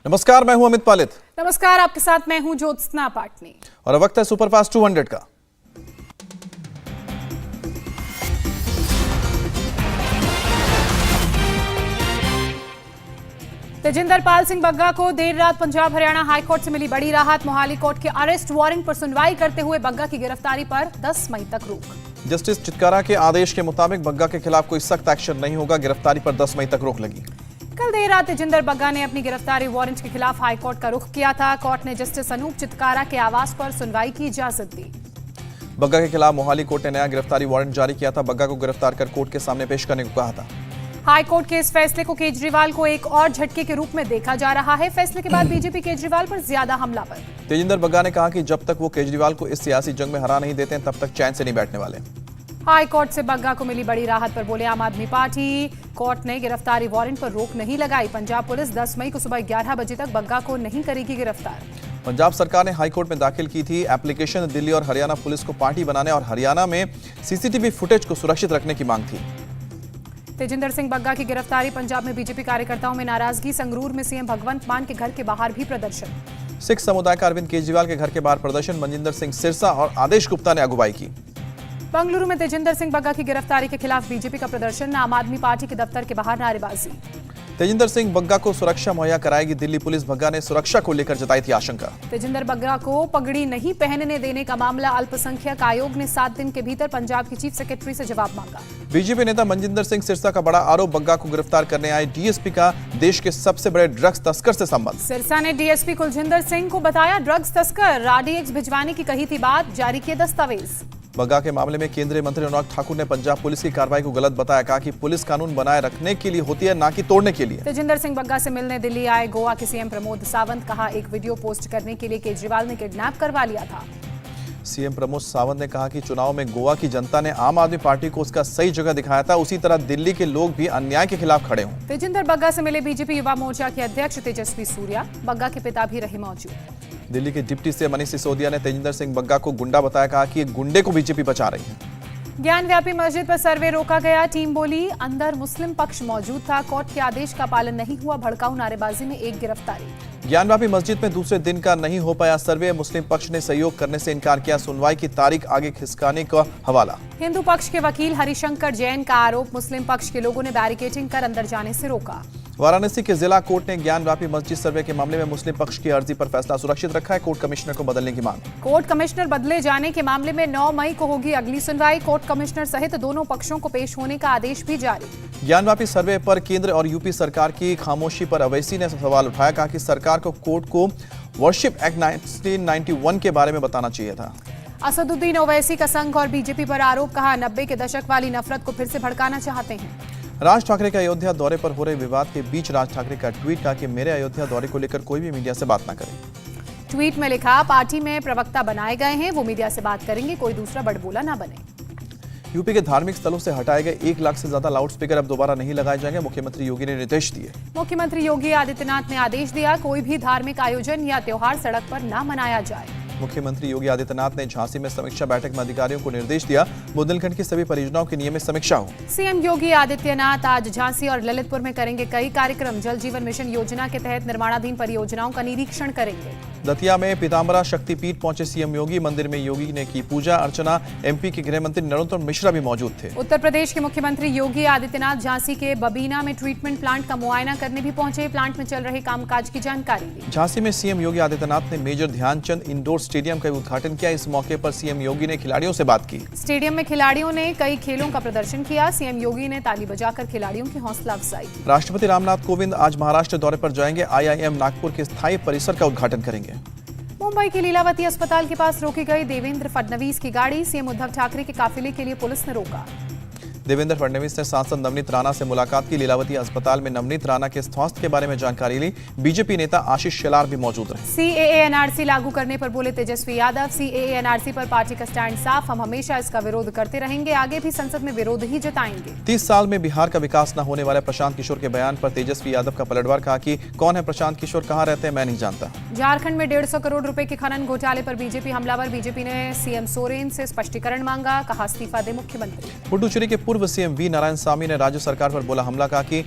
नमस्कार, मैं हूं अमित पालित। नमस्कार, आपके साथ मैं हूं ज्योत्सना पाटनी और अब वक्त है सुपरफास्ट 200 का। तेजिंदर पाल सिंह बग्गा को देर रात पंजाब हरियाणा हाईकोर्ट से मिली बड़ी राहत। मोहाली कोर्ट के अरेस्ट वारंट पर सुनवाई करते हुए बग्गा की गिरफ्तारी पर 10 मई तक रोक। जस्टिस चितकारा के आदेश के मुताबिक बग्गा के खिलाफ कोई सख्त एक्शन नहीं होगा। गिरफ्तारी पर 10 मई तक रोक लगी। कल देर रात तेजिंदर बग्गा ने अपनी गिरफ्तारी वारंट के खिलाफ हाईकोर्ट का रुख किया था। कोर्ट ने जस्टिस अनूप चितकारा के आवास पर सुनवाई की इजाजत दी। बग्गा के खिलाफ मोहाली कोर्ट ने नया गिरफ्तारी वारंट जारी किया था। बग्गा को गिरफ्तार कर कोर्ट के सामने पेश करने को कहा था। हाईकोर्ट के इस फैसले को केजरीवाल को एक और झटके के रूप में देखा जा रहा है। फैसले के बाद बीजेपी केजरीवाल पर ज्यादा हमलावर। तेजिंदर बग्गा ने कहा कि जब तक वो केजरीवाल को इस सियासी जंग में हरा नहीं देते तब तक चैन से नहीं बैठने वाले। हाईकोर्ट से बग्गा को मिली बड़ी राहत पर बोले आम आदमी पार्टी। कोर्ट ने गिरफ्तारी वारंट पर रोक नहीं लगाई। पंजाब पुलिस 10 मई को सुबह 11 बजे तक बग्गा को नहीं करेगी गिरफ्तार। पंजाब सरकार ने हाईकोर्ट में दाखिल की थी एप्लीकेशन। दिल्ली और हरियाणा पुलिस को पार्टी बनाने और हरियाणा में सीसीटीवी फुटेज को सुरक्षित रखने की मांग थी। तेजिंदर सिंह बग्गा की गिरफ्तारी। पंजाब में बीजेपी कार्यकर्ताओं में नाराजगी। संगरूर में सीएम भगवंत मान के घर के बाहर भी प्रदर्शन। सिख समुदाय का अरविंद केजरीवाल के घर के बाहर प्रदर्शन। मनजिंदर सिंह सिरसा और आदेश गुप्ता ने अगुवाई की। बंगलुरु में तेजिंदर सिंह बग्गा की गिरफ्तारी के खिलाफ बीजेपी का प्रदर्शन। आम आदमी पार्टी के दफ्तर के बाहर नारेबाजी। तेजिंदर सिंह बग्गा को सुरक्षा मुहैया कराएगी दिल्ली पुलिस। बग्गा ने सुरक्षा को लेकर जताई थी आशंका। तेजिंदर बग्गा को पगड़ी नहीं पहनने देने का मामला। अल्पसंख्यक आयोग ने 7 दिन के भीतर पंजाब की चीफ सेक्रेटरी से जवाब मांगा। बीजेपी नेता मनजिंदर सिंह सिरसा का बड़ा आरोप। बग्गा को गिरफ्तार करने आए डीएसपी का देश के सबसे बड़े ड्रग्स तस्कर से संबंध। सिरसा ने डीएसपी कुलजिंदर सिंह को बताया ड्रग्स तस्कर। आरडीएक्स भिजवाने की कही थी बात। जारी किए दस्तावेज। बग्गा के मामले में केंद्रीय मंत्री अनुराग ठाकुर ने पंजाब पुलिस की कार्रवाई को गलत बताया। कहा कि पुलिस कानून बनाए रखने के लिए होती है, ना कि तोड़ने के लिए। तेजिंदर सिंह बग्गा से मिलने दिल्ली आए गोवा के सीएम प्रमोद सावंत। कहा एक वीडियो पोस्ट करने के लिए केजरीवाल ने किडनैप करवा लिया था। सीएम प्रमोद सावंत ने कहा कि चुनाव में गोवा की जनता ने आम आदमी पार्टी को उसका सही जगह दिखाया था। उसी तरह दिल्ली के लोग भी अन्याय के खिलाफ खड़े हों। तेजिंदर बग्गा से मिले बीजेपी युवा मोर्चा के अध्यक्ष तेजस्वी सूर्या। बग्गा के पिता भी रहे मौजूद। दिल्ली के डिप्टी सीएम मनीष सिसोदिया ने तेजिंदर सिंह बग्गा को गुंडा बताया। कहा कि एक गुंडे को बीजेपी बचा रही है। ज्ञान व्यापी मस्जिद पर सर्वे रोका गया। टीम बोली अंदर मुस्लिम पक्ष मौजूद था। कोर्ट के आदेश का पालन नहीं हुआ। भड़काऊ नारेबाजी में एक गिरफ्तारी। ज्ञानव्यापी मस्जिद में दूसरे दिन का नहीं हो पाया सर्वे। मुस्लिम पक्ष ने सहयोग करने से इनकार किया। सुनवाई की तारीख आगे खिसकाने का हवाला। हिंदू पक्ष के वकील हरिशंकर जैन का आरोप। मुस्लिम पक्ष के लोगों ने बैरिकेडिंग कर अंदर जाने से रोका। वाराणसी के जिला कोर्ट ने ज्ञानव्यापी मस्जिद सर्वे के मामले में मुस्लिम पक्ष की अर्जी पर फैसला सुरक्षित रखा है। कोर्ट कमिश्नर को बदलने की मांग। कोर्ट कमिश्नर बदले जाने के मामले में 9 मई को होगी अगली सुनवाई। कोर्ट कमिश्नर सहित दोनों पक्षों को पेश होने का आदेश भी जारी। ज्ञानव्यापी सर्वे पर केंद्र और यूपी सरकार की खामोशी पर अवैसी ने सवाल उठाया। कहा कि सरकार को कोर्ट को वर्शिप एक्ट 1991 के बारे में बताना चाहिए था। असदुद्दीन ओवैसी का संघ और बीजेपी पर आरोप। कहा 90 के दशक वाली नफरत को फिर से भड़काना चाहते हैं। राज ठाकरे के अयोध्या दौरे पर हो रहे विवाद के बीच राज ठाकरे का ट्वीट। कहा कि मेरे अयोध्या दौरे को लेकर कोई भी मीडिया से बात न करे। ट्वीट में लिखा पार्टी में प्रवक्ता बनाए गए हैं, वो मीडिया से बात करेंगे, कोई दूसरा बड़बोला ना बने। यूपी के धार्मिक स्थलों से हटाए गए 1 लाख से ज्यादा लाउडस्पीकर अब दोबारा नहीं लगाए जाएंगे। मुख्यमंत्री योगी ने निर्देश दिए। मुख्यमंत्री योगी आदित्यनाथ ने आदेश दिया कोई भी धार्मिक आयोजन या त्योहार सड़क पर न मनाया जाए। मुख्यमंत्री योगी आदित्यनाथ ने झांसी में समीक्षा बैठक में अधिकारियों को निर्देश दिया बुंदेलखंड की सभी परियोजनाओं की नियमित समीक्षा हो। सीएम योगी आदित्यनाथ आज झांसी और ललितपुर में करेंगे कई कार्यक्रम। जल जीवन मिशन योजना के तहत निर्माणाधीन परियोजनाओं का निरीक्षण करेंगे। दतिया में पीताम्बरा शक्तिपीठ पहुंचे सीएम योगी। मंदिर में योगी ने की पूजा अर्चना। एमपी के गृह मंत्री नरोत्तम मिश्रा भी मौजूद थे। उत्तर प्रदेश के मुख्यमंत्री योगी आदित्यनाथ झांसी के बबीना में ट्रीटमेंट प्लांट का मुआयना करने भी पहुंचे। प्लांट में चल रहे कामकाज की जानकारी ली। झांसी में सीएम योगी आदित्यनाथ ने मेजर ध्यानचंद इंडोर स्टेडियम का उद्घाटन किया। इस मौके पर सीएम योगी ने खिलाड़ियों से बात की। स्टेडियम में खिलाड़ियों ने कई खेलों का प्रदर्शन किया। सीएम योगी ने ताली बजाकर खिलाड़ियों की हौसला अफजाई की। राष्ट्रपति रामनाथ कोविंद आज महाराष्ट्र दौरे पर जाएंगे। आईआईएम नागपुर के स्थायी परिसर का उद्घाटन करेंगे। मुंबई के लीलावती अस्पताल के पास रोकी गई देवेंद्र फडणवीस की गाड़ी। सीएम उद्धव ठाकरे के काफिले के लिए पुलिस ने रोका। देवेंद्र फडणवीस ने सांसद नवनीत राणा से मुलाकात की। लीलावती अस्पताल में नवनीत राणा के स्वास्थ्य के बारे में जानकारी ली। बीजेपी नेता आशीष शेलार भी मौजूद रहे। सीएए एनआरसी लागू करने पर बोले तेजस्वी यादव। सीएए एनआरसी पर पार्टी का स्टैंड साफ, हम हमेशा इसका विरोध करते रहेंगे, आगे भी संसद में विरोध ही जताएंगे। 30 साल में बिहार का विकास न होने वाले प्रशांत किशोर के बयान पर तेजस्वी यादव का पलटवार। कहा कि कौन है प्रशांत किशोर, कहां रहते हैं, मैं नहीं जानता। झारखंड में 150 करोड़ रुपए के खनन घोटाले पर बीजेपी हमलावर। बीजेपी ने सीएम सोरेन से स्पष्टीकरण मांगा। कहा इस्तीफा दे मुख्यमंत्री। पुडुचेरी के पूर्व सीएम वी नारायण स्वामी ने राज्य सरकार पर बोला हमला। कहा कि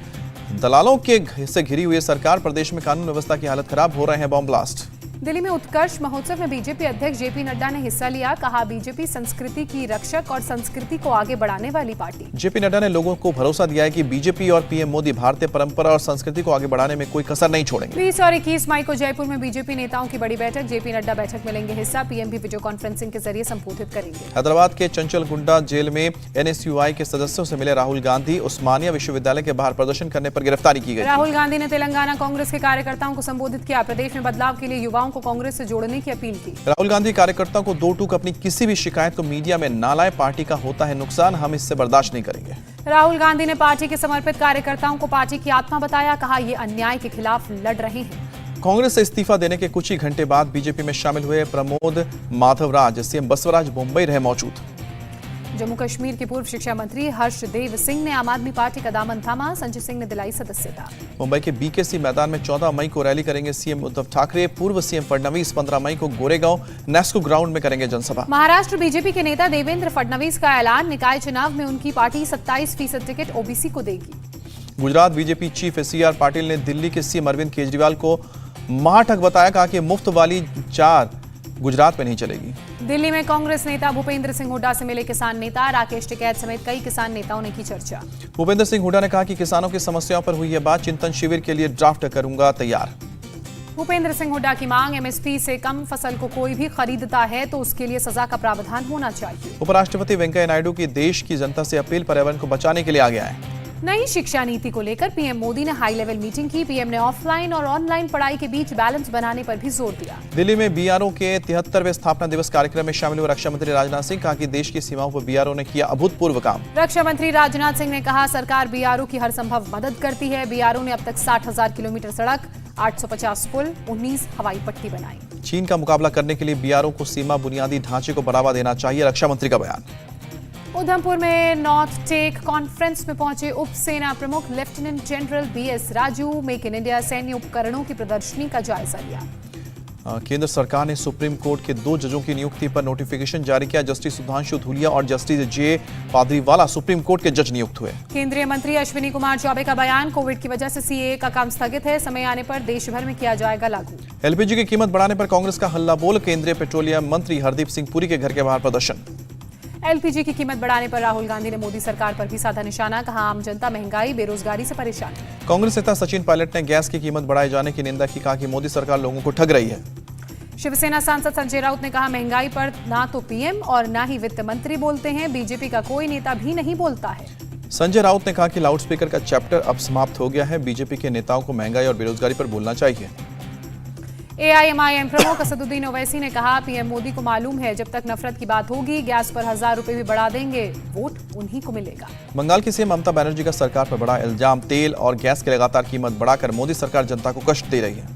दलालों के से घिरी हुई सरकार, प्रदेश में कानून व्यवस्था की हालत खराब, हो रहे हैं बॉम्ब ब्लास्ट। दिल्ली में उत्कर्ष महोत्सव में बीजेपी अध्यक्ष जेपी नड्डा ने हिस्सा लिया। कहा, बीजेपी संस्कृति की रक्षक और संस्कृति को आगे बढ़ाने वाली पार्टी। जेपी नड्डा ने लोगों को भरोसा दिया है कि बीजेपी और पीएम मोदी भारतीय परंपरा और संस्कृति को आगे बढ़ाने में कोई कसर नहीं छोड़ेंगे। 20 और 21 मई को जयपुर में बीजेपी नेताओं की बड़ी बैठक। जेपी नड्डा बैठक में लेंगे हिस्सा। पीएम भी वीडियो कॉन्फ्रेंसिंग के जरिए संबोधित करेंगे। हैदराबाद के चंचल गुंडा जेल में एनएसयूआई के सदस्यों से मिले राहुल गांधी। उस्मानिया विश्वविद्यालय के बाहर प्रदर्शन करने पर गिरफ्तारी की गई। राहुल गांधी ने तेलंगाना कांग्रेस के कार्यकर्ताओं को संबोधित किया। प्रदेश में बदलाव के लिए युवाओं को कांग्रेस से जोड़ने की अपील की। राहुल गांधी कार्यकर्ताओं को दो टूक अपनी किसी भी शिकायत को मीडिया में ना लाए, पार्टी का होता है नुकसान, हम इससे बर्दाश्त नहीं करेंगे। राहुल गांधी ने पार्टी के समर्पित कार्यकर्ताओं को पार्टी की आत्मा बताया। कहा, ये अन्याय के खिलाफ लड़ रहे हैं। कांग्रेस से इस्तीफा देने के कुछ ही घंटे बाद बीजेपी में शामिल हुए प्रमोद माधवराज। सीएम बसवराज मुंबई रहे मौजूद। जम्मू कश्मीर के पूर्व शिक्षा मंत्री हर्षदेव सिंह ने आम आदमी पार्टी का दामन थामा। संजय सिंह ने दिलाई सदस्यता। मुंबई के बीकेसी मैदान में 14 मई को रैली करेंगे सीएम उद्धव ठाकरे। पूर्व सीएम फडणवीस 15 मई को गोरेगांव नेस्को ग्राउंड में करेंगे जनसभा। महाराष्ट्र बीजेपी के नेता देवेंद्र फडणवीस का ऐलान, निकाय चुनाव में उनकी पार्टी 27% टिकट ओबीसी को देगी। Gujarat BJP chief CR Patil ने दिल्ली के सीएम अरविंद केजरीवाल को महाठग बताया। कहा कि मुफ्त वाली 4 गुजरात में नहीं चलेगी। दिल्ली में कांग्रेस नेता भूपेंद्र सिंह हुड्डा से मिले किसान नेता। राकेश टिकैत समेत कई किसान नेताओं ने की चर्चा। भूपेंद्र सिंह हुड्डा ने कहा कि किसानों की समस्याओं पर हुई यह बात, चिंतन शिविर के लिए ड्राफ्ट करूंगा तैयार। भूपेंद्र सिंह हुड्डा की मांग, एमएसपी से कम फसल को कोई भी खरीदता है तो उसके लिए सजा का प्रावधान होना चाहिए। उपराष्ट्रपति वेंकैया नायडू की देश की जनता से अपील, पर्यावरण को बचाने के लिए आगे आए। नई शिक्षा नीति को लेकर पीएम मोदी ने हाई लेवल मीटिंग की। पीएम ने ऑफलाइन और ऑनलाइन पढ़ाई के बीच बैलेंस बनाने पर भी जोर दिया। दिल्ली में बीआरओ के 73वें स्थापना दिवस कार्यक्रम में शामिल हुए रक्षा मंत्री राजनाथ सिंह। कहा कि देश की सीमाओं पर बीआरओ ने किया अभूतपूर्व काम। रक्षा मंत्री राजनाथ सिंह ने कहा, सरकार बीआरओ की हर संभव मदद करती है। बीआरओ ने अब तक 60,000 किलोमीटर सड़क, 850 पुल, 19 हवाई पट्टी बनाई। चीन का मुकाबला करने के लिए बीआरओ को सीमा बुनियादी ढांचे को बढ़ावा देना चाहिए, रक्षा मंत्री का बयान। उधमपुर में नॉर्थ टेक कॉन्फ्रेंस में पहुंचे उप सेना प्रमुख lieutenant general BS Raju. Make in India सैन्य उपकरणों की प्रदर्शनी का जायजा लिया। केंद्र सरकार ने सुप्रीम कोर्ट के 2 जजों की नियुक्ति पर नोटिफिकेशन जारी किया। जस्टिस सुधांशु धूलिया और justice J Pardiwala supreme court के जज नियुक्त हुए। केंद्रीय मंत्री अश्विनी कुमार चौबे का बयान, कोविड की वजह से सीएए का काम स्थगित है, समय आने पर देश भर में किया जाएगा लागू। एलपीजी की कीमत बढ़ाने पर कांग्रेस का हल्ला बोल। केंद्रीय पेट्रोलियम मंत्री हरदीप सिंह पुरी के घर के बाहर प्रदर्शन। एलपीजी की कीमत बढ़ाने पर राहुल गांधी ने मोदी सरकार पर भी साधा निशाना। कहा, आम जनता महंगाई बेरोजगारी से परेशान है। कांग्रेस नेता सचिन पायलट ने गैस की कीमत बढ़ाए जाने की निंदा की। कहा कि मोदी सरकार लोगों को ठग रही है। शिवसेना सांसद संजय राउत ने कहा, महंगाई पर ना तो पीएम और ना ही वित्त मंत्री बोलते हैं, बीजेपी का कोई नेता भी नहीं बोलता है। संजय राउत ने कहा कि लाउडस्पीकर का चैप्टर अब समाप्त हो गया है, बीजेपी के नेताओं को महंगाई और बेरोजगारी पर बोलना चाहिए। एआईएमआईएम प्रमुख असदुद्दीन ओवैसी ने कहा, पीएम मोदी को मालूम है जब तक नफरत की बात होगी गैस पर 1000 रुपए भी बढ़ा देंगे, वोट उन्हीं को मिलेगा। बंगाल की सीएम ममता बनर्जी का सरकार पर बड़ा इल्जाम, तेल और गैस की लगातार कीमत बढ़ाकर मोदी सरकार जनता को कष्ट दे रही है।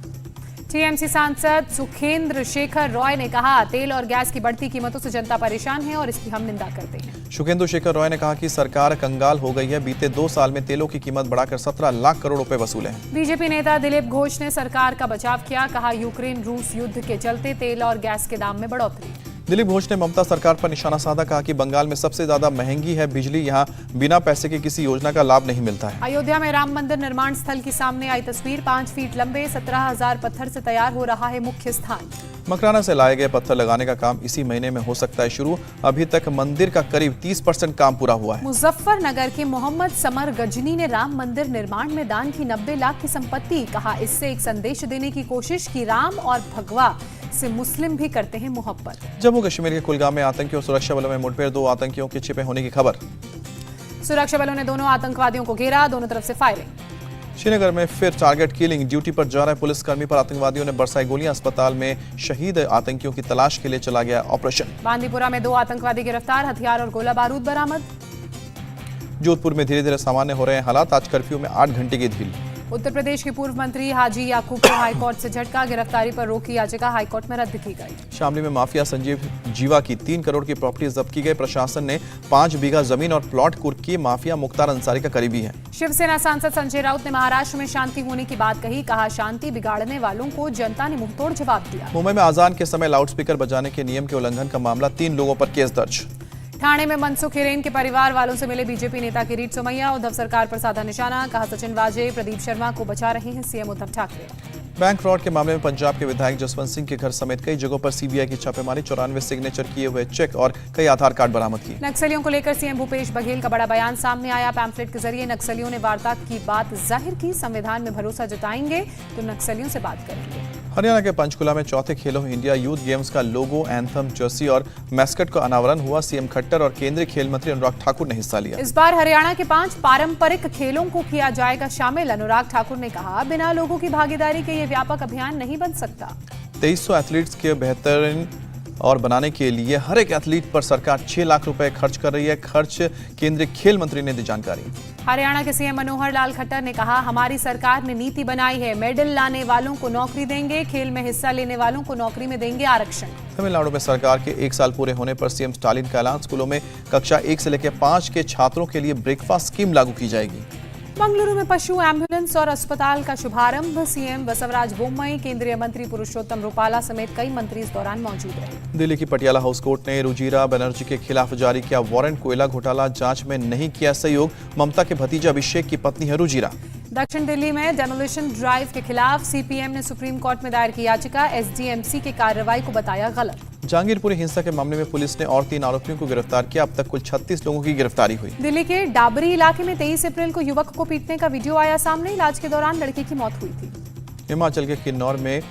टीएमसी सांसद सुखेंद्र शेखर रॉय ने कहा, तेल और गैस की बढ़ती कीमतों से जनता परेशान है और इसकी हम निंदा करते हैं। सुखेंद्र शेखर रॉय ने कहा कि सरकार कंगाल हो गई है, बीते 2 साल में तेलों की कीमत बढ़ाकर 17 लाख करोड़ रुपए वसूले हैं। बीजेपी नेता दिलीप घोष ने सरकार का बचाव किया। कहा, यूक्रेन रूस युद्ध के चलते तेल और गैस के दाम में बढ़ोतरी। दिलीप घोष ने ममता सरकार पर निशाना साधा। कहा कि बंगाल में सबसे ज्यादा महंगी है बिजली, यहाँ बिना पैसे के किसी योजना का लाभ नहीं मिलता है। अयोध्या में राम मंदिर निर्माण स्थल की सामने आई तस्वीर, 5 फीट लंबे 17,000 पत्थर से तैयार हो रहा है मुख्य स्थान। मकराना से लाए गए पत्थर लगाने का काम इसी महीने में हो सकता है शुरू। अभी तक मंदिर का करीब 30% काम पूरा हुआ है। मुजफ्फरनगर के मोहम्मद समर गजनी ने राम मंदिर निर्माण में दान की 90 लाख की संपत्ति। कहा, इससे एक संदेश देने की कोशिश की राम और भगवा से मुस्लिम भी करते हैं मोहब्बत। जम्मू कश्मीर के कुलगाम में आतंकियों और सुरक्षा बलों में मुठभेड़, 2 आतंकियों के छिपे होने की खबर। सुरक्षा बलों ने दोनों आतंकवादियों को घेरा, दोनों तरफ से फायरिंग। श्रीनगर में फिर टारगेट किलिंग, ड्यूटी पर जा रहे पुलिसकर्मी पर आतंकवादियों ने बरसाई गोलियां। अस्पताल में शहीद आतंकियों की तलाश के लिए चला गया ऑपरेशन। बांदीपुरा में 2 आतंकवादी गिरफ्तार, हथियार और गोला बारूद बरामद। जोधपुर में धीरे धीरे सामान्य हो रहे हैं हालात, आज कर्फ्यू में 8 घंटे की ढील। उत्तर प्रदेश के पूर्व मंत्री हाजी याकूब को हाईकोर्ट से झटका, गिरफ्तारी पर रोक की याचिका हाईकोर्ट में रद्द की गई। शामली में माफिया संजीव जीवा की 3 करोड़ की प्रॉपर्टी जब्त की गई। प्रशासन ने 5 बीघा जमीन और प्लॉट कुर्क किए। माफिया मुख्तार अंसारी का करीबी है। शिवसेना सांसद संजय राउत ने महाराष्ट्र में शांति होने की बात कही। कहा, शांति बिगाड़ने वालों को जनता ने मुंहतोड़ जवाब दिया। मुंबई में अजान के समय लाउडस्पीकर बजाने के नियम के उल्लंघन का मामला, 3 लोगों पर केस दर्ज। ठाणे में मनसुख हिरेन के परिवार वालों से मिले बीजेपी नेता किरीट सोमैया। उद्धव सरकार पर साधा निशाना, कहा सचिन वाजे प्रदीप शर्मा को बचा रहे हैं CM Uddhav Thackeray. Bank fraud के मामले में पंजाब के विधायक जसवंत सिंह के घर समेत कई जगहों पर सीबीआई की छापेमारी, 94 सिग्नेचर किए हुए चेक और कई आधार कार्ड बरामद किए। नक्सलियों को लेकर सीएम भूपेश बघेल का बड़ा बयान सामने आया। पैम्फलेट के जरिए नक्सलियों ने वार्ता की बात जाहिर की, संविधान में भरोसा जताएंगे तो नक्सलियों से बात करेंगे। हरियाणा के पंचकुला में चौथे खेलो इंडिया यूथ गेम्स का लोगो, एंथम, जर्सी और मैस्कट का अनावरण हुआ। सीएम खट्टर और केंद्रीय खेल मंत्री अनुराग ठाकुर ने हिस्सा लिया। इस बार हरियाणा के 5 पारंपरिक खेलों को किया जाएगा शामिल। अनुराग ठाकुर ने कहा, बिना लोगों की भागीदारी के ये व्यापक अभियान नहीं बन सकता। 2300 एथलीट्स के बेहतरीन और बनाने के लिए हर एक एथलीट पर सरकार 6 लाख रुपए खर्च कर रही है। खर्च केंद्रीय खेल मंत्री ने दी जानकारी। हरियाणा के सीएम मनोहर लाल खट्टर ने कहा, हमारी सरकार ने नीति बनाई है, मेडल लाने वालों को नौकरी देंगे, खेल में हिस्सा लेने वालों को नौकरी में देंगे आरक्षण। तमिलनाडु में सरकार के 1 साल पूरे होने पर सीएम स्टालिन का ऐलान, स्कूलों में कक्षा 1 से लेकर 5 के छात्रों के लिए ब्रेकफास्ट स्कीम लागू की जाएगी। मंगलुरु में पशु एम्बुलेंस और अस्पताल का शुभारंभ, सीएम बसवराज बोम्मई, केंद्रीय मंत्री पुरुषोत्तम रूपाला समेत कई मंत्री इस दौरान मौजूद रहे। दिल्ली की पटियाला हाउस कोर्ट ने रुजिरा बनर्जी के खिलाफ जारी किया वारंट, कोयला घोटाला जांच में नहीं किया सहयोग। ममता के भतीजे अभिषेक की पत्नी है रुजिरा। दक्षिण दिल्ली में डेमोलिशन ड्राइव के खिलाफ सीपीएम ने सुप्रीम कोर्ट में दायर की याचिका, एसडीएमसी की कार्रवाई को बताया गलत। जहांगीरपुरी हिंसा के मामले में पुलिस ने और 3 आरोपियों को गिरफ्तार किया। अब तक कुल 36 लोगों की गिरफ्तारी हुई। दिल्ली के डाबरी इलाके में 23 अप्रैल को युवक को पीटने का वीडियो आया सामने। इलाज के दौरान लड़की की मौत हुई थी। हिमाचल के किन्नौर में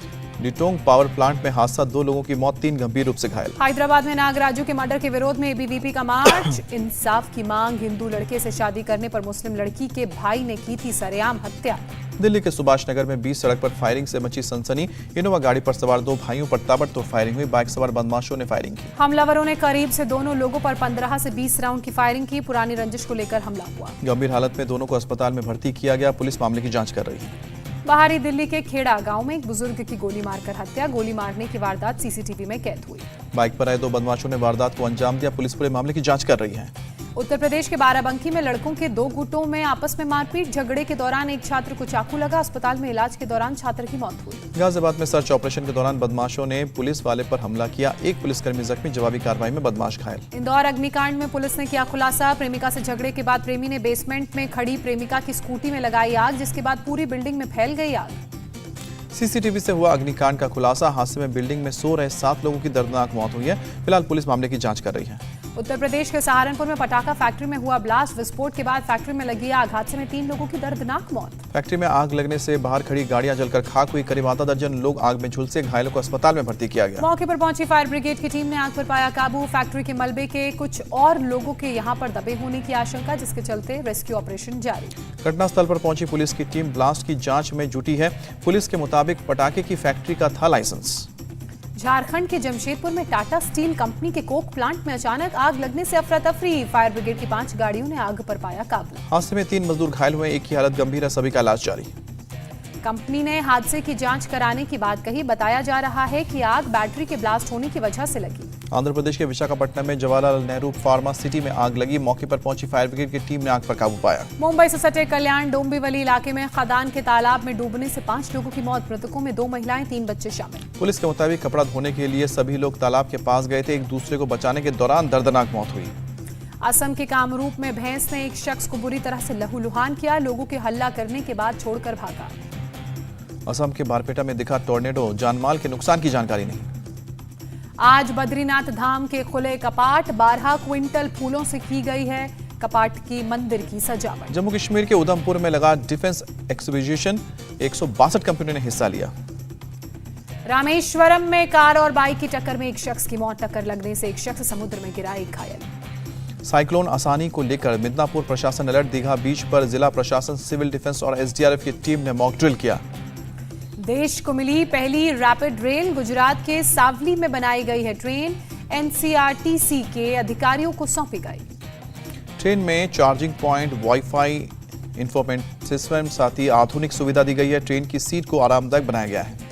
डिटोंग पावर प्लांट में हादसा, 2 लोगों की मौत, 3 गंभीर रूप से घायल। हैदराबाद में नागराजू के मर्डर के विरोध में एबीवीपी का मार्च, इंसाफ की मांग, हिंदू लड़के से शादी करने पर मुस्लिम लड़की के भाई ने की थी सरेआम हत्या। दिल्ली के सुभाष नगर में बीच सड़क पर फायरिंग से मची सनसनी, इनोवा गाड़ी पर सवार 2 भाइयों पर ताबड़तोड़ फायरिंग हुई। बाइक सवार बदमाशों ने फायरिंग की। हमलावरों ने करीब से दोनों लोगों पर 15 से 20 राउंड की फायरिंग की। पुरानी रंजिश को लेकर हमला हुआ। गंभीर हालत में दोनों को अस्पताल में भर्ती किया गया। पुलिस मामले की जांच कर रही है। बाहरी दिल्ली के खेड़ा गांव में एक बुजुर्ग की गोली मारकर हत्या, गोली मारने की वारदात सीसीटीवी में कैद हुई। बाइक पर आए 2 बदमाशों ने वारदात को अंजाम दिया। पुलिस पूरे मामले की जांच कर रही है। उत्तर प्रदेश के बाराबंकी में लड़कों के 2 गुटों में आपस में मारपीट, झगड़े के दौरान एक छात्र को चाकू लगा। अस्पताल में इलाज के दौरान छात्र की मौत हुई। गाजियाबाद में सर्च ऑपरेशन के दौरान बदमाशों ने पुलिस वाले पर हमला किया, एक पुलिसकर्मी जख्मी, जवाबी कार्रवाई में बदमाश घायल। इंदौर अग्निकांड में पुलिस ने किया खुलासा, प्रेमिका से झगड़े के बाद प्रेमी ने बेसमेंट में खड़ी प्रेमिका की स्कूटी में लगाई आग, जिसके बाद पूरी बिल्डिंग में फैल गई आग। सीसीटीवी से हुआ अग्निकांड का खुलासा, हादसे में बिल्डिंग में सो रहे 7 लोगों की दर्दनाक मौत हुई है। फिलहाल पुलिस मामले की जांच कर रही है। उत्तर प्रदेश के सहारनपुर में पटाखा फैक्ट्री में हुआ ब्लास्ट, विस्फोट के बाद फैक्ट्री में लगी आग, हादसे में 3 लोगों की दर्दनाक मौत। फैक्ट्री में आग लगने से बाहर खड़ी गाड़ियां जलकर खाक हुई। करीब आधा दर्जन लोग आग में झुलसे, घायलों को अस्पताल में भर्ती किया गया। मौके पर पहुंची फायर ब्रिगेड की टीम ने आग पर पाया काबू। फैक्ट्री के मलबे के कुछ और लोगों के यहां पर दबे होने की आशंका, जिसके चलते रेस्क्यू ऑपरेशन जारी। घटनास्थल पर पहुंची पुलिस की टीम ब्लास्ट की जांच में जुटी है। पुलिस के मुताबिक पटाखे की फैक्ट्री का था लाइसेंस। झारखंड के जमशेदपुर में टाटा स्टील कंपनी के कोक प्लांट में अचानक आग लगने से अफरा तफरी, फायर ब्रिगेड की 5 गाड़ियों ने आग पर पाया काबू। हादसे में 3 मजदूर घायल हुए, एक की हालत गंभीर है, सभी का इलाज जारी। कंपनी ने हादसे की जांच कराने की बात कही। बताया जा रहा है कि आग बैटरी के ब्लास्ट होने की वजह से लगी। आंध्र प्रदेश के विशाखापट्टनम में जवाहरलाल नेहरू फार्मा सिटी में आग लगी। मौके पर पहुंची फायर ब्रिगेड की टीम ने आग पर काबू पाया। मुंबई से सटे कल्याण डोंबिवली इलाके में खदान के तालाब में डूबने से 5 लोगों की मौत, मृतकों में 2 महिलाएं, 3 बच्चे शामिल। पुलिस के मुताबिक कपड़ा धोने के लिए सभी लोग तालाब के पास गए थे। एक दूसरे को बचाने के दौरान दर्दनाक मौत हुई। असम के कामरूप में भैंस ने एक शख्स को बुरी तरह से लहूलुहान किया, लोगों के हल्ला करने के बाद छोड़कर भागा। असम के बारपेटा में दिखा टॉर्नेडो, जानमाल के नुकसान की जानकारी नहीं। आज बद्रीनाथ धाम के खुले कपाट, 12 क्विंटल फूलों से की गई है कपाट की मंदिर की सजावट। जम्मू कश्मीर के उधमपुर में लगा डिफेंस एक्सहिबिशन, 162 कंपनियों ने हिस्सा लिया। रामेश्वरम में कार और बाइक की टक्कर में एक शख्स की मौत, टक्कर लगने से एक शख्स समुद्र में गिरा, एक घायल। साइक्लोन आसानी को लेकर मिदनापुर प्रशासन अलर्ट, दीघा बीच पर जिला प्रशासन, सिविल डिफेंस और एसडीआरएफ की टीम ने मॉक ड्रिल किया। देश को मिली पहली रैपिड रेल, गुजरात के सावली में बनाई गई है ट्रेन, एनसीआरटीसी के अधिकारियों को सौंपी गई। ट्रेन में charging point, wifi, infotainment system, साथ ही आधुनिक सुविधा दी गई है। ट्रेन की सीट को आरामदायक बनाया गया है।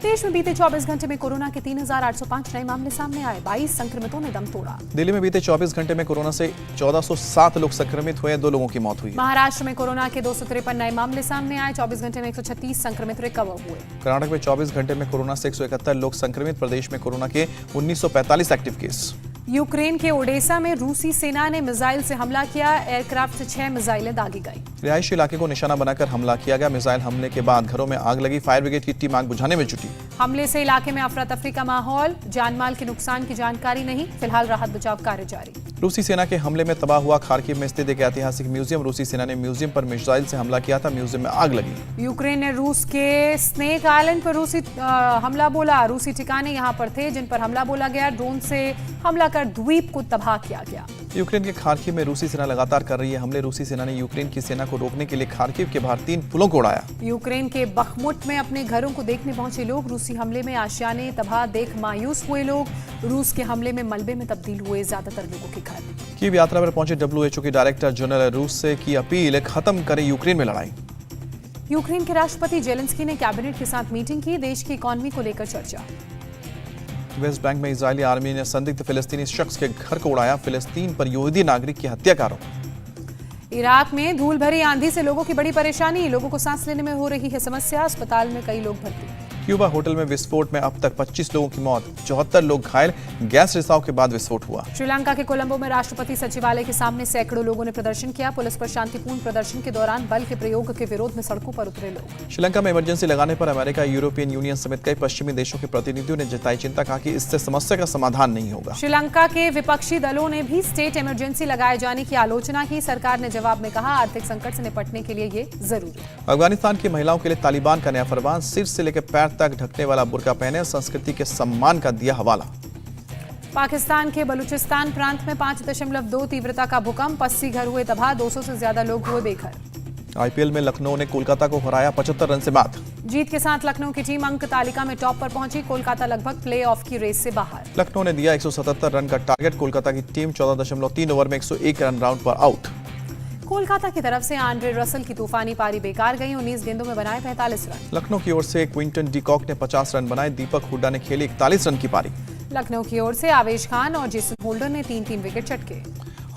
देश में बीते 24 घंटे में कोरोना के 3805 नए मामले सामने आए, 22 संक्रमितों ने दम तोड़ा। दिल्ली में बीते 24 घंटे में कोरोना से 1407 लोग संक्रमित हुए, 2 लोगों की मौत हुई। महाराष्ट्र में कोरोना के 253 नए मामले सामने आए, 24 घंटे में 136 संक्रमित रिकवर हुए। कर्नाटक में 24 घंटे में कोरोना से 171 लोग संक्रमित, प्रदेश में कोरोना के 1945 एक्टिव केस। यूक्रेन के ओडेसा में रूसी सेना ने मिसाइल से हमला किया। एयरक्राफ्ट से 6 मिसाइलें दागी गई। रिहायशी इलाके को निशाना बनाकर हमला किया गया। मिसाइल हमले के बाद घरों में आग लगी। फायर ब्रिगेड की टीम आग बुझाने में जुटी। हमले से इलाके में अफरा तफरी का माहौल। जानमाल के नुकसान की जानकारी नहीं। फिलहाल राहत बचाव कार्य जारी। रूसी सेना के हमले में तबाह हुआ खार्किव में स्थित एक ऐतिहासिक म्यूजियम। रूसी सेना ने म्यूजियम पर मिसाइल से हमला किया था। म्यूजियम में आग लगी। यूक्रेन ने रूस के स्नेक आइलैंड पर रूसी हमला बोला। रूसी ठिकाने यहां पर थे जिन पर हमला बोला गया। ड्रोन से हमला कर द्वीप को तबाह किया गया। यूक्रेन के खार्किव में रूसी सेना लगातार कर रही है हमले। रूसी सेना ने यूक्रेन की सेना को रोकने के लिए खार्किव के बाहर 3 पुलों को उड़ाया। यूक्रेन के बखमुट में अपने घरों को देखने पहुंचे लोग। रूसी हमले में आशियाने तबाह देख मायूस हुए लोग। रूस के हमले में मलबे में तब्दील हुए ज्यादातर लोगों के घर। कीव यात्रा पर पहुंचे WHO के डायरेक्टर जनरल रूस से की अपील, खत्म करें यूक्रेन में लड़ाई। यूक्रेन के राष्ट्रपति जेलेंस्की ने कैबिनेट के साथ मीटिंग की। देश की इकॉनमी को लेकर चर्चा। वेस्ट बैंक में इजरायली आर्मी ने संदिग्ध फिलिस्तीनी शख्स के घर को उड़ाया। फिलिस्तीन पर यहूदी नागरिक की हत्या का आरोप। इराक में धूल भरी आंधी से लोगों की बड़ी परेशानी। लोगों को सांस लेने में हो रही है समस्या। अस्पताल में कई लोग भर्ती। क्यूबा होटल में विस्फोट में अब तक 25 लोगों की मौत, 74 लोग घायल। गैस रिसाव के बाद विस्फोट हुआ। श्रीलंका के कोलंबो में राष्ट्रपति सचिवालय के सामने सैकड़ों लोगों ने प्रदर्शन किया। पुलिस पर शांतिपूर्ण प्रदर्शन के दौरान बल के प्रयोग के विरोध में सड़कों पर उतरे लोग। श्रीलंका में इमरजेंसी लगाने पर अमेरिका, यूरोपियन यूनियन समेत कई पश्चिमी देशों के प्रतिनिधियों ने जताई चिंता। कहा कि इससे समस्या का समाधान नहीं होगा। श्रीलंका के विपक्षी दलों ने भी स्टेट इमरजेंसी लगाए जाने की आलोचना की। सरकार ने जवाब में कहा आर्थिक संकट से निपटने के लिए ये जरूरी है। अफगानिस्तान की महिलाओं के लिए तालिबान का नया फरमान, सिर से लेकर पैर तक ढकने वाला बुर्का पहने, संस्कृति के सम्मान का दिया हवाला। पाकिस्तान के बलूचिस्तान प्रांत में 5.2 तीव्रता का भूकंप, 80 घर हुए तबाह, 200 से ज्यादा लोग हुए बेघर। IPL में लखनऊ ने कोलकाता को हराया 75 रन से मात। जीत के साथ लखनऊ की टीम अंक तालिका में टॉप पर पहुंची। कोलकाता लगभग प्लेऑफ की रेस से बाहर। लखनऊ ने दिया 177 रन का टारगेट। कोलकाता की टीम 14.3 ओवर में 101 रन राउंड पर आउट। कोलकाता की तरफ से आंड्रे रसल की तूफानी पारी बेकार गई। 19 गेंदों में बनाए 45 रन। लखनऊ की ओर से क्विंटन डिकॉक ने 50 रन बनाए। दीपक हुड्डा ने खेली 41 रन की पारी। लखनऊ की ओर से आवेश खान और जेसन होल्डर ने 3-3 विकेट चटके।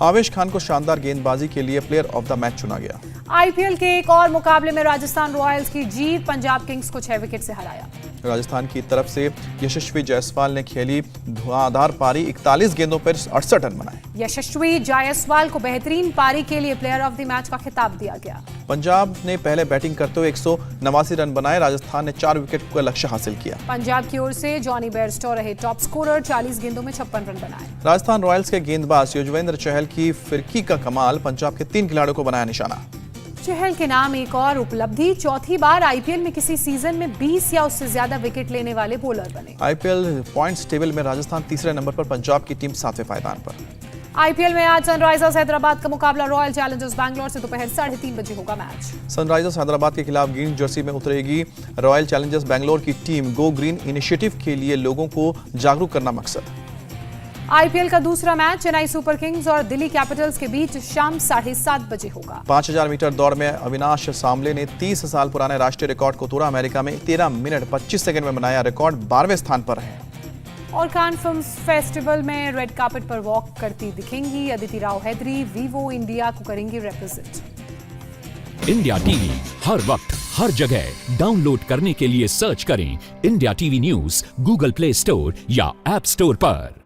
आवेश खान को शानदार गेंदबाजी के लिए प्लेयर ऑफ द मैच चुना गया। IPL के एक और मुकाबले में राजस्थान रॉयल्स की जीत, पंजाब किंग्स को 6 विकेट से हराया। राजस्थान की तरफ से यशस्वी जायसवाल ने खेली धुआंधार पारी, 41 गेंदों पर 68 रन बनाए। यशस्वी जायसवाल को बेहतरीन पारी के लिए प्लेयर ऑफ द मैच का खिताब दिया गया। पंजाब ने पहले बैटिंग करते हुए 189 रन बनाए। राजस्थान ने 4 विकेट का लक्ष्य हासिल किया। पंजाब की ओर से जॉनी बेयरस्टो रहे टॉप स्कोरर, 40 गेंदों में 56 रन बनाए। राजस्थान रॉयल्स के गेंदबाज युजवेंद्र चहल की फिरकी का कमाल, पंजाब के 3 खिलाड़ियों को बनाया निशाना। चहल के नाम एक और उपलब्धि, चौथी बार IPL में किसी सीजन में 20 या उससे ज्यादा विकेट लेने वाले बॉलर बने। IPL पॉइंट्स टेबल में राजस्थान तीसरे नंबर पर, पंजाब की टीम 7वें पायदान पर। IPL में आज सनराइजर्स हैदराबाद का मुकाबला रॉयल चैलेंजर्स बैंगलोर से दोपहर 3:30 बजे होगा मैच। सनराइजर्स हैदराबाद के खिलाफ ग्रीन जर्सी में उतरेगी रॉयल चैलेंजर्स बैंगलोर की टीम। गो ग्रीन इनिशिएटिव के लिए लोगों को जागरूक करना मकसद। IPL का दूसरा मैच चेन्नई सुपर किंग्स और दिल्ली कैपिटल्स के बीच शाम 7:30 बजे होगा। 5000 मीटर दौड़ में अविनाश सांबले ने 30 साल पुराने राष्ट्रीय रिकॉर्ड को तोड़ा। अमेरिका में 13 मिनट 25 सेकंड में बनाया रिकॉर्ड, 12वें स्थान पर है। और कान फिल्म फेस्टिवल में रेड कार्पेट पर वॉक करती दिखेंगी अदिति राव हैदरी। वीवो इंडिया को करेंगी रिप्रेजेंट। इंडिया टीवी हर वक्त हर जगह डाउनलोड करने के लिए सर्च करें India TV news Google play store या ऐप स्टोर पर।